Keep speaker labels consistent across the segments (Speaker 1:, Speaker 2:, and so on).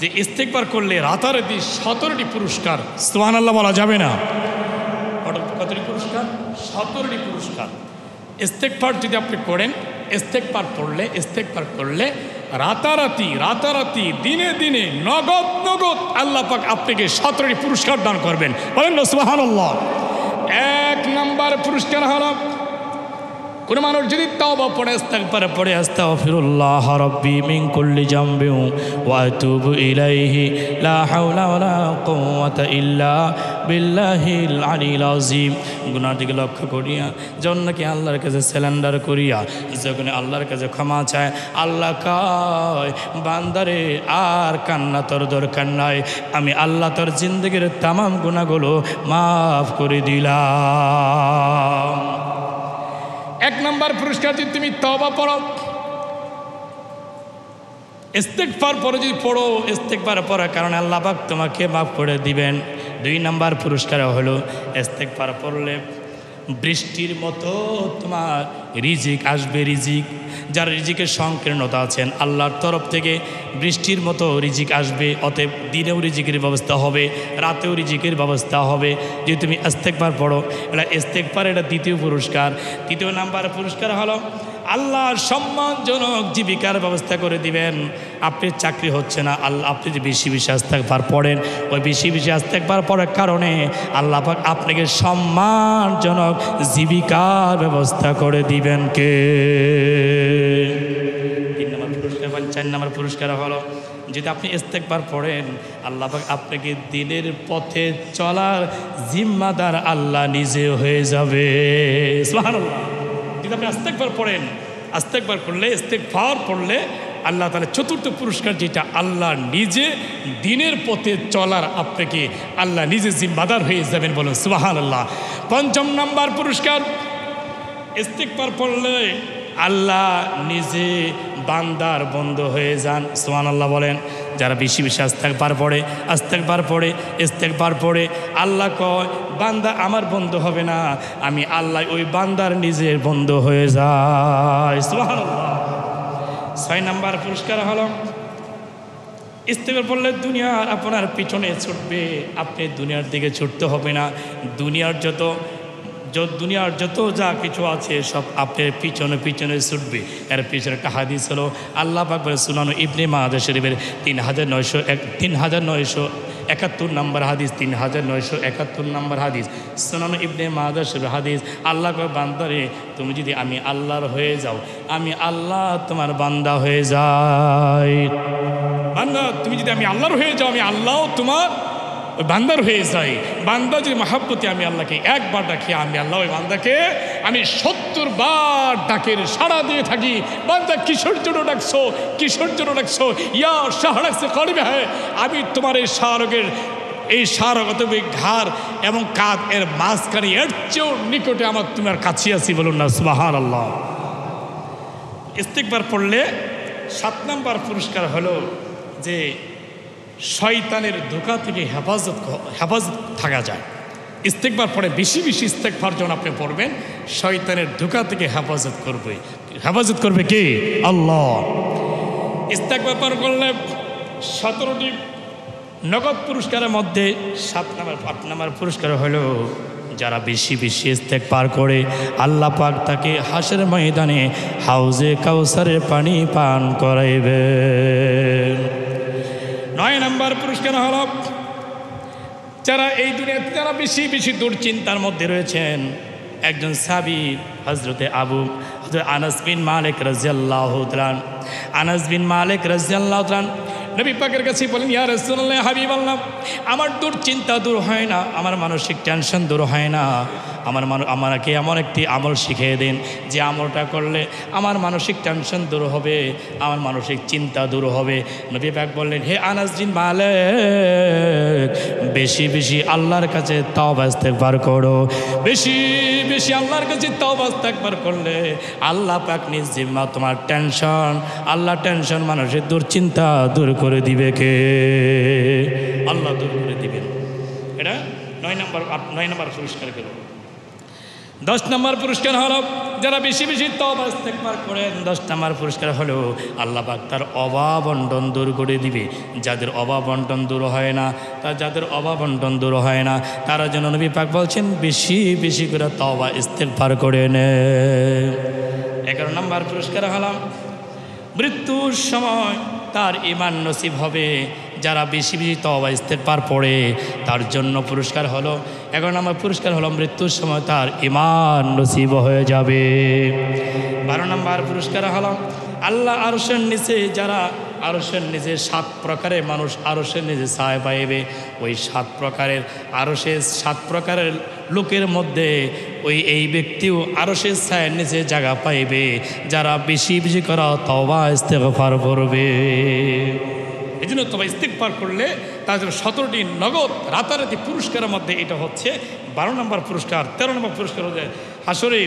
Speaker 1: যে ইস্তেগফার করলে রাতারাতি 17টি পুরস্কার, সুবহানাল্লাহ বলা যাবে না? কতটি পুরস্কার? 17টি পুরস্কার। ইস্তেগফার যদি আপনি করেন, ইস্তেগফার করলে রাতারাতি দিনে দিনে নগদ আল্লাহ পাক আপনাকে 17টি পুরস্কার দান করবেন। বলেন না সুবহানাল্লাহ। 1 নম্বর পুরস্কার হলো, কোন মানুষ যদি তওবা পড়ে, ইস্তেগফার পড়ে, আস্তাগফিরুল্লাহ রাব্বি মিন কুল্লি জামবি ওয়া আতুবু ইলাইহি লা হাওলা ওয়ালা কুওয়াতা ইল্লা বিল্লাহিল আলিয়্যিল আযীম, গুনার দিকে লক্ষ্য করিয়া জন্যকে আল্লাহর কাছে স্যালেন্ডার করিয়া যখন আল্লাহর কাছে ক্ষমা চায়, আল্লাহ কয় বান্দারে আর কান্না তোর দরকার নাই, আমি আল্লাহ তোর জিন্দেগির তামাম গুনাহগুলো মাফ করে দিলাম। 1 নম্বর পুরস্কার, যদি তুমি তওবা পড়ো, ইস্তেগফার পরে যদি পড়ো, ইস্তেগফার পড়ার কারণে আল্লাহ পাক তোমাকে মাফ করে দিবেন। 2 নম্বর পুরস্কার হলো, ইস্তেগফার পড়লে বৃষ্টির মতো তোমার রিজিক আসবে। রিজিক, যার রিজিকের সংকীর্ণতা আছেন, আল্লাহর তরফ থেকে বৃষ্টির মতো রিজিক আসবে। অতএব দিনেও রিজিকের ব্যবস্থা হবে, রাতেও রিজিকের ব্যবস্থা হবে যদি তুমি ইস্তেগফার পড়ো। এটা ইস্তেগফার, এটা 2য় পুরস্কার। 3 নম্বর পুরস্কার হলো, আল্লাহর সম্মানজনক জীবিকার ব্যবস্থা করে দিবেন। আপনি চাকরি হচ্ছে না, আল্লাহ আপনি যে বেশি ইস্তেগফার পড়েন, ওই বেশি ইস্তেগফার পড়ার কারণে আল্লাহ পাক আপনাকে সম্মানজনক জীবিকার ব্যবস্থা করে দিবেন। কে? 3 নম্বর পুরস্কার। 4 নম্বর পুরস্কার হলো, যদি আপনি ইস্তেগফার পড়েন, আল্লাহ পাক আপনাকে দিনের পথে চলার জিম্মাদার আল্লাহ নিজে হয়ে যাবে। সুবহানাল্লাহ। যদি আপনি ইস্তেগফার পড়েন, ইস্তেগফার পড়লে আল্লাহ তাআলা 4র্থ পুরস্কার, যেটা আল্লাহ নিজে দিনের পথে চলার আপনাকে আল্লাহ নিজে জিম্মাদার হয়ে যাবেন। বলুন সুবহানাল্লাহ। 5 নম্বর পুরস্কার, ইস্তেগফার পড়লে আল্লাহ নিজে বান্দার বন্ধু হয়ে যান। সুবহানাল্লাহ বলেন। যারা বেশি ইস্তেগফার পড়ে আল্লাহ কয় বান্দা আমার বন্ধু হবে না, আমি আল্লাহ ওই বান্দার নিজের বন্ধু হয়ে যায়। সুবহানাল্লাহ। 6 নম্বর পুরস্কার হলো, ইস্তেগফার পড়লে দুনিয়ার আপনার পিছনে ছুটবে, আপনি দুনিয়ার দিকে ছুটতে হবে না। দুনিয়ার যত যা কিছু আছে সব আপনার পিছনে ছুটবে। এর পিছনে একটা হাদিস হলো, আল্লাহ পাক বলে সুনানো ইবনে মাজাহ শরীফের 3971 নম্বর হাদিস, 3971 নম্বর হাদিস, সুনানো ইবনে মাজাহ শরীফের হাদিস। আল্লাহ কয় বান্দারে, তুমি যদি আমি আল্লাহর হয়ে যাও, আমি আল্লাহ তোমার বান্দা হয়ে যাই। বান্দা, তুমি যদি আমি আল্লাহর হয়ে যাও, আমি আল্লাহ তোমার ওই বান্দার হয়ে যাই। বান্দা যদি মহাব্বতে আমি আল্লাহকে একবার ডাকি, আমি আল্লাহ ওই বান্দাকে আমি 70 বার ডাকের সাড়া দিয়ে থাকি। বান্দা কিসের জন্য ডাকছো, ইয়া শাহরাগ সে করিবে হ্যাঁ, আমি তোমার এই শাহরগত ঘাড় এবং কাঁধ এর মাঝখানে এর চেয়েও নিকটে আমার তোমার কাছে আছি। বলুন না সুবহানাল্লাহ। ইস্তেগফার পড়লে 7 নম্বর পুরস্কার হলো যে শয়তানের ধোঁকা থেকে হেফাজত থাকা যায়। ইস্তেগফার পড়ে বেশি ইস্তেগফার যখন আপনি পড়বেন, শয়তানের ধোঁকা থেকে হেফাজত করবে কে? আল্লাহ। ইস্তেগফার করলে 17টি নগদ পুরস্কারের মধ্যে 8 নম্বর পুরস্কার হলো, যারা বেশি ইস্তেগফার করে আল্লাহ পাক তাকে হাসরের ময়দানে হাউজে কাউসারের পানি পান করাইবে। 9 নম্বর পুরস্কার হলো, যারা এই দুনিয়াতে যারা বেশি দুশ্চিন্তার মধ্যে রয়েছেন। একজন সাহাবী হযরত আনাস বিন মালিক রাদিয়াল্লাহু তাআলা নবী পাকের কাছে বলেন, ইয়া রাসূলুল্লাহ, হাবিবাল্লাহ, আমার দুশ্চিন্তা দূর হয় না, আমার মানসিক টেনশন দূর হয় না। আমাকে এমন একটি আমল শিখিয়ে দিন যে আমলটা করলে আমার মানসিক টেনশন দূর হবে, আমার মানসিক চিন্তা দূর হবে। নবী পাক বললেন, হে আনাস বিন মালিক, বেশি আল্লাহর কাছে তওবা ইস্তেগফার করো। বেশি আল্লাহর কাছে তওবা ইস্তেগফার করলে আল্লাহ পাক নিজ জিম্মা তোমার টেনশন মানুষের দুশ্চিন্তা দূর করে দিবে। কে? আল্লাহ দূর করে দিবেন। এটা 9 নম্বর পুরস্কার গেল। 10 নম্বর পুরস্কার হলো যারা বেশি বেশি তওবা ইস্তেগফার করেন, 10 নম্বর পুরস্কার হলো আল্লাহ পাক তার অভাব অনটন দূর করে দিবে। যাদের অভাব অনটন দূর হয় না, যাদের অভাব অনটন দূর হয় না, তারা যেন নবী পাক বলছেন বেশি বেশি করে তওবা ইস্তেগফার করে নেয়। 11 নম্বর পুরস্কার হলো মৃত্যুর সময় তার ঈমান নসিব হবে। যারা বেশি বেশি তওবা ইস্তেগফার পড়ে তার জন্য পুরস্কার হলো 11 নম্বর পুরস্কার হলো মৃত্যুর সময় তার ঈমান নসিব হয়ে যাবে। 12 নম্বর পুরস্কার হলো আল্লাহ আরশের নিচে, যারা আরশের নিচে 7 প্রকারের মানুষ আরশের নিচে ছায়া পাইবে। ওই 7 প্রকারের আরশের 7 প্রকারের লোকের মধ্যে এই ব্যক্তিও আরশের ছায়ার নিচে জায়গা পাইবে যারা বেশি বেশি করা তওবা ইস্তেগফার করবে। এই জন্য তওবা ইস্তেগফার করলে তার জন্য 17টি নগদ রাতারাতি পুরস্কারের মধ্যে এটা হচ্ছে 12 নম্বর পুরস্কার। 13 নম্বর পুরস্কার হচ্ছে হাসরে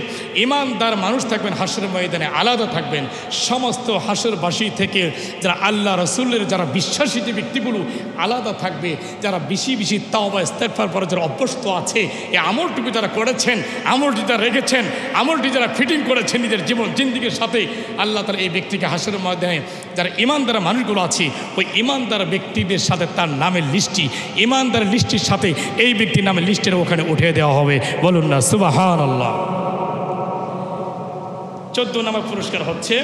Speaker 1: ইমানদার মানুষ থাকবেন, হাসরের ময়দানে আলাদা থাকবেন সমস্ত হাসরবাসী থেকে। যারা আল্লাহ রসুলের যারা বিশ্বাসী যে ব্যক্তিগুলো আলাদা থাকবে, যারা বেশি বেশি তওবা ইস্তেগফার পরে যারা অভ্যস্ত আছে, এই আমলটুকু যারা করেছেন, আমলটি যারা রেখেছেন, আমলটি যারা ফিটিং করেছেন নিজের জীবন জিন্দিগির সাথে, আল্লাহ তারা এই ব্যক্তিকে হাসরের ময়দানে যারা ইমানদার মানুষগুলো আছে ওই ইমানদার ব্যক্তিদের সাথে তার নামের লিস্টটি, ইমানদার লিস্টির সাথে এই ব্যক্তির নামের লিস্টের ওখানে উঠিয়ে দেওয়া হবে। বলুন না সুবহানাল্লাহ। 14 নম্বর পুরস্কার হচ্ছে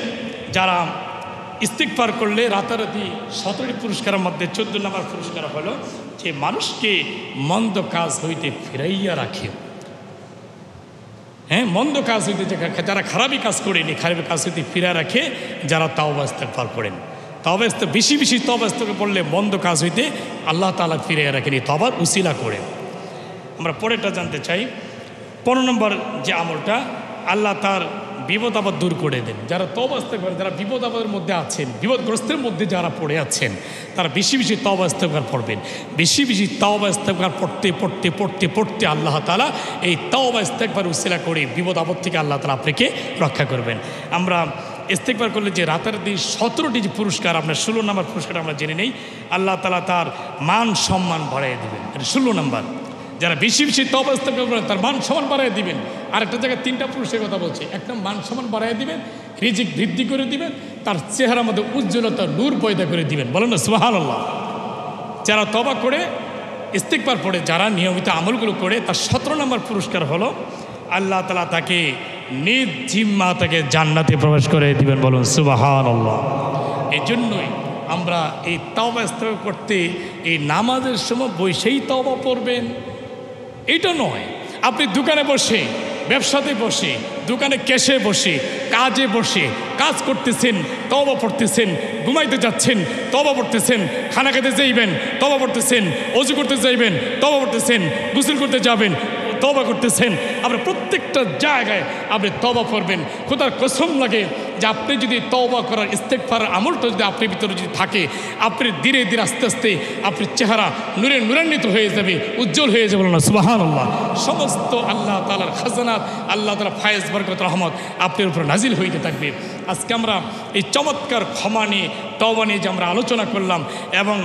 Speaker 1: যারা ইস্তিগফার করলে রাতারাতি 17টি পুরস্কারের মধ্যে 14 নম্বর পুরস্কার হলো যে মানুষকে মন্দ কাজ হইতে ফিরাইয়া রাখে। হ্যাঁ, মন্দ কাজ হইতে যারা খারাপই কাজ করেনি, খারাপি কাজ হইতে ফিরা রাখে যারা তাওবা ইস্তেগফার করেন। তবে বেশি বেশি তওবা ইস্তেগফার পড়লে মন্দ কাজ হইতে আল্লাহ তাআলা ফিরিয়ে রাখেনি তওবার উসিলা করে। আমরা পরেরটা জানতে চাই 15 নম্বর যে আমলটা, আল্লাহ তার বিপদ আপদ দূর করে দেন। যারা তওবা ইস্তেগফার, যারা বিপদ আপদের মধ্যে আছেন, বিপদগ্রস্তের মধ্যে যারা পড়ে আছেন, তারা বেশি বেশি তওবা ইস্তেগফার পড়বেন। বেশি বেশি তওবা ইস্তেগফার পড়তে পড়তে পড়তে পড়তে আল্লাহ তাআলা এই তওবা ইস্তেগফার উসিলা করে বিপদ আপদ থেকে আল্লাহ তাআলা আপনাকে রক্ষা করবেন। আমরা ইস্তেগফার করলে যে রাতারাতি 17টি যে পুরস্কার, আপনার 16 নম্বর পুরস্কার আমরা জেনে নেই। আল্লাহ তাআলা তার মান সম্মান বাড়াইয়ে দেবেন। এটা 16 নম্বর। যারা বেশি বেশি তওবা ইস্তেগফার করেন তার মান সম্মান বাড়াইয়ে দিবেন। আরেকটা জায়গায় 3টা পুরস্কারের কথা বলছে। একটা মান সম্মান বাড়াইয়ে দিবেন, রিজিক বৃদ্ধি করে দিবেন, তার চেহারার মধ্যে উজ্জ্বলতা নূর পয়দা করে দিবেন। বলেন না সুবহানাল্লাহ। যারা তওবা করে ইস্তেগফার পড়ে, যারা নিয়মিত আমলগুলো করে, তার 17 নম্বর পুরস্কার হলো আল্লাহ তাআলা তাকে নিজ জিম্মা তাকে জান্নাতে প্রবেশ করে দিবেন। বলুন সুবহানাল্লাহ। এই জন্যই আমরা এই তওবা ইস্তেগফার করতে এই নামাজের সময় বসেই তওবা পড়বেন এটা নয়। আপনি দোকানে বসে, ব্যবসাতে বসে, দোকানে ক্যাশে বসে, কাজে বসে কাজ করতেছেন, তওবা পড়তেছেন, ঘুমাইতে যাচ্ছেন, তওবা পড়তেছেন, খানা খেতে যাইবেন, তওবা পড়তেছেন, ওযু করতে যাইবেন, তওবা পড়তেছেন, গোসল করতে যাবেন, তওবা করতেছেন। আপনি প্রত্যেকটা জায়গায় আপনি তওবা করবেন। খোদার কসম লাগে যে আপনি যদি তওবা করার ইস্তেগফারের আমলটা যদি আপনার ভিতরে যদি থাকে, আপনি ধীরে ধীরে আস্তে আস্তে আপনার চেহারা নূরে নূরান্বিত হয়ে যাবে, উজ্জ্বল হয়ে যাবে। না সুবহানাল্লাহ। সমস্ত আল্লাহ তাআলার খাজানাত, আল্লাহ তাআলার ফায়েজ বরকত রহমত আপনার উপর নাজিল হইতে থাকবে। আজকে আমরা এই চমৎকার ক্ষমা নিয়ে, তওবা নিয়ে যে আমরা আলোচনা করলাম এবং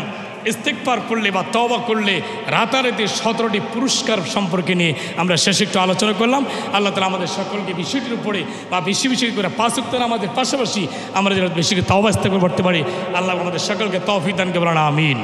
Speaker 1: ইস্তেগফার করলে বা তওবা করলে রাতারাতি 17টি পুরস্কার সম্পর্কে নিয়ে আমরা শেষে একটু আলোচনা করলাম। আল্লাহ তাআলা আমাদের সকলকে বিষয়টির উপরে বা বেশি বেশি করে 5 ওয়াক্ত নামাজের পাশাপাশি আমরা যেন বেশি তওবা ইস্তেগফার করতে পারি, আল্লাহ আমাদের সকলকে তৌফিক দান করুন। আমিন।